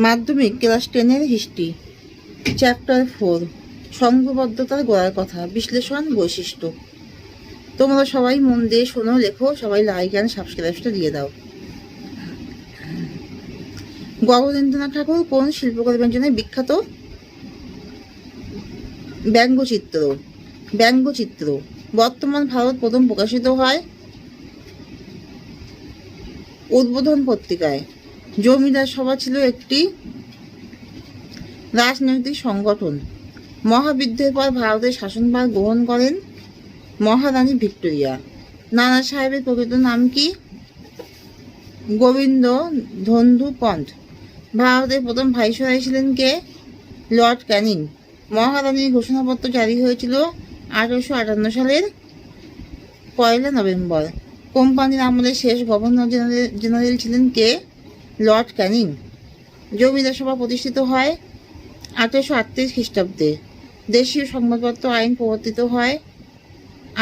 মাধ্যমিক class 10-এর history, chapter 4, সংঘবদ্ধতার গোড়ার কথা, বিশ্লেষণ, বৈশিষ্ট্য। তোমরা সবাই মন দিয়ে শোনো, লেখো, সবাই লাইক অ্যান্ড সাবস্ক্রাইবটা দিয়ে দাও। গগনেন্দ্রনাথ ঠাকুর কোন শিল্পকর্মের জন্য বিখ্যাত? ব্যঙ্গচিত্র। ব্যঙ্গচিত্র। বর্তমান ভারত প্রথম প্রকাশিত হয় উদ্বোধন পত্রিকায়। জমিদার সভা ছিল একটি রাজনৈতিক সংগঠন। মহাবিদ্রোহের পর ভারতের শাসনভার গ্রহণ করেন মহারানী ভিক্টোরিয়া। নানা সাহেবের প্রকৃত নাম কি? গোবিন্দ ধন্দু পন্থ। ভারতের প্রথম ভাইসরয় ছিলেন কে? লর্ড ক্যানিং। মহারানীর ঘোষণাপত্র জারি হয়েছিল 1858 সালের 1 নভেম্বর। কোম্পানির আমলে শেষ গভর্নর জেনারেল ছিলেন কে? লর্ড ক্যানিং। জমিদার সভা প্রতিষ্ঠিত হয় 1838 খ্রিস্টাব্দে। দেশীয় সংবাদপত্র আইন প্রবর্তিত হয়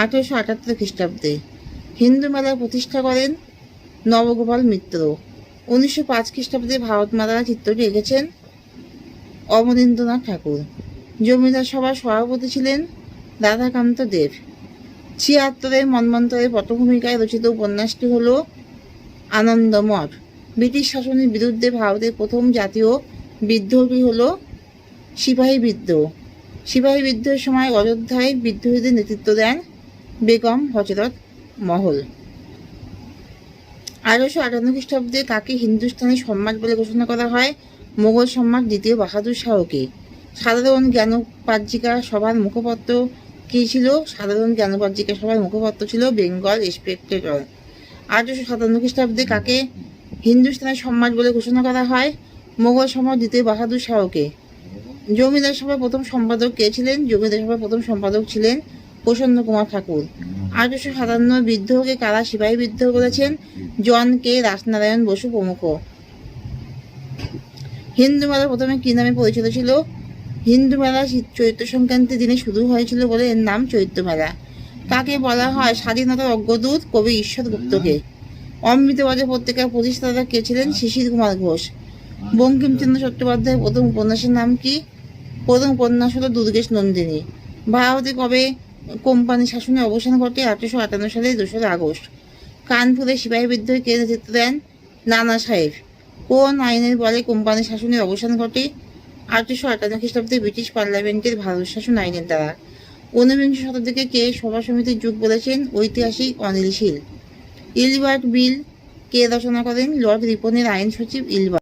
1878 খ্রিস্টাব্দে। হিন্দু মেলা প্রতিষ্ঠা করেন নবগোপাল মিত্র। 1905 খ্রিস্টাব্দে ভারত মাতার চিত্রটি এঁকেছেন অবনীন্দ্রনাথ ঠাকুর। জমিদার সভার সভাপতি ছিলেন রাধাকান্ত দেব। 76-এর মন্বন্তরের পটভূমিকায় রচিত উপন্যাসটি হল আনন্দমঠ। ব্রিটিশ শাসনের বিরুদ্ধে ভারতের প্রথম জাতীয় বিদ্রোহটি হল সিপাহী বিদ্রোহ। সিপাহী বিদ্রোহের সময় অযোধ্যায় বিদ্রোহীদের নেতৃত্ব দেন বেগম হযরত মহল। 1858 খ্রিস্টাব্দে কাকে হিন্দুস্তানি সম্রাট বলে ঘোষণা করা হয়? মোগল সম্রাট দ্বিতীয় বাহাদুর শাহকে। সাধারণ জ্ঞানোপার্জিকা সভার মুখপত্র কি ছিল? সাধারণ জ্ঞানোপার্জিকা সভার মুখপত্র ছিল বেঙ্গল স্পেকটেটর। 1857 খ্রিস্টাব্দে কাকে হিন্দুস্তানি সম্রাট বলে ঘোষণা করা হয়? মোগল সম্রাট দ্বিতীয় বাহাদুর শাহকে। জমিদার সভার প্রথম সম্পাদক কে ছিলেন? জমিদার সভার প্রথম সম্পাদক ছিলেন প্রসন্ন কুমার ঠাকুর। 1857 বিদ্রোহকে কারা সিপাহী বিদ্রোহ বলেছেন? জন কে, রাসনারায়ণ বসু প্রমুখ। হিন্দু মেলা প্রথমে কি নামে পরিচিত ছিল? হিন্দু মেলা চৈত্র সংক্রান্তির দিনে শুরু হয়েছিল বলে এর নাম চৈত্র মেলা। কাকে বলা হয় স্বাধীনতার অগ্রদূত? কবি ঈশ্বর গুপ্তকে। অমৃতবাজার পত্রিকার প্রতিষ্ঠাতা কে ছিলেন? শিশির কুমার ঘোষ। বঙ্কিমচন্দ্র চট্টোপাধ্যায়ের প্রথম উপন্যাসের নাম কি? প্রথম উপন্যাস হল দুর্গেশ নন্দিনী। ভারতে কবে কোম্পানি শাসনের অবসান ঘটে? 1858 সালের 2 আগস্ট। কানপুরে সিপাহী বিদ্রোহে কে নেতৃত্ব দেন? নানা সাহেব। কোন আইনের বলে কোম্পানি শাসনের অবসান ঘটে? 1858 খ্রিস্টাব্দে ব্রিটিশ পার্লামেন্টের ভারত শাসন আইনের দ্বারা। 19বিংশ শতাব্দীকে কে সভা সমিতির যুগ বলেছেন? ঐতিহাসিক অনিল শীল। ইলবার্ট বিল কে রচনা করেন? লর্ড রিপনের আইন সচিব ইলবার্ট।